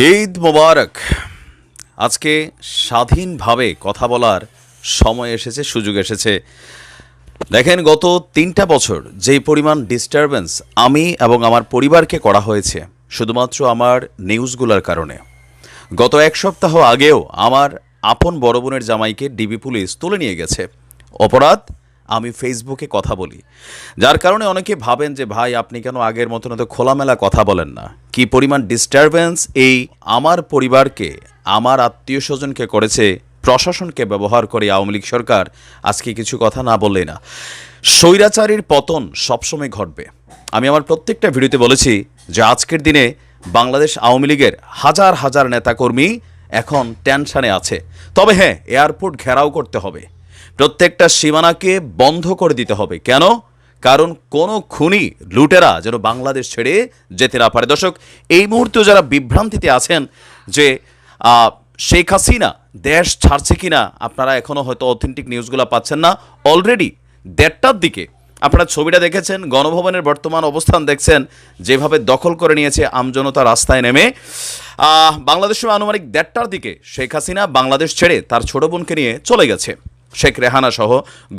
ঈদ মোবারক। আজকে স্বাধীনভাবে কথা বলার সময় এসেছে, সুযোগ এসেছে। দেখেন, গত 3টা বছর যেই পরিমাণ ডিস্টারবেন্স আমি এবং আমার পরিবারকে করা হয়েছে শুধুমাত্র আমার নিউজগুলোর কারণে। গত এক সপ্তাহ আগেও আমার আপন বড় বোনের জামাইকে ডিবি পুলিশ তুলে নিয়ে গেছে। অপরাধ, আমি ফেসবুকে কথা বলি, যার কারণে অনেকে ভাবেন যে ভাই আপনি কেন আগের মতন এত খোলামেলা কথা বলেন না। কি পরিমাণ ডিস্টারবেন্স এই আমার পরিবারকে, আমার আত্মীয় স্বজনকে করেছে প্রশাসনকে ব্যবহার করে আওয়ামী লীগ সরকার। আজকে কিছু কথা না বললেই না। স্বৈরাচারীর পতন সবসময় ঘটবে। আমি আমার প্রত্যেকটা ভিডিওতে বলেছি যে আজকের দিনে বাংলাদেশ আওয়ামী লীগের হাজার হাজার নেতাকর্মী এখন টেনশনে আছে। তবে হ্যাঁ, এয়ারপোর্ট ঘেরাও করতে হবে, প্রত্যেকটা সীমানাকে বন্ধ করে দিতে হবে। কেন? কারণ কোনো খুনি লুটেরা যেন বাংলাদেশ ছেড়ে যেতে না পারে। দর্শক, এই মুহূর্তে যারা বিভ্রান্তিতে আছেন যে শেখ হাসিনা দেশ ছাড়ছে কিনা, আপনারা এখনও হয়তো অথেন্টিক নিউজগুলো পাচ্ছেন না। অলরেডি 1:30টার দিকে আপনারা ছবিটা দেখেছেন, গণভবনের বর্তমান অবস্থান দেখছেন, যেভাবে দখল করে নিয়েছে আমজনতা রাস্তায় নেমে। বাংলাদেশের আনুমানিক 1:30টার দিকে শেখ হাসিনা বাংলাদেশ ছেড়ে তার ছোট বোনকে নিয়ে চলে গেছে। শেখ রেহানা সহ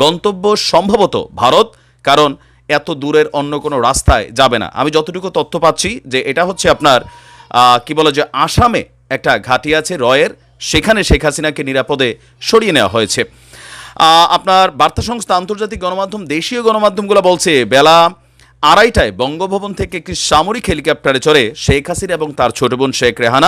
গন্তব্য সম্ভবত ভারত, কারণ এত দূরের অন্য কোনো রাস্তায় যাবে না। আমি যতটুকু তথ্য পাচ্ছি যে এটা হচ্ছে আপনার কি বলে যে আসামে একটা ঘাঁটি আছে রয়ের, সেখানে শেখ হাসিনাকে নিরাপদে সরিয়ে নেওয়া হয়েছে। আপনার বার্তা সংস্থা, আন্তর্জাতিক গণমাধ্যম, দেশীয় গণমাধ্যমগুলো বলছে বেলা 2:30টায় বঙ্গভবন থেকে একটি সামরিক হেলিকপ্টারে চড়ে শেখ হাসিনা এবং তার ছোট বোন শেখ রেহানা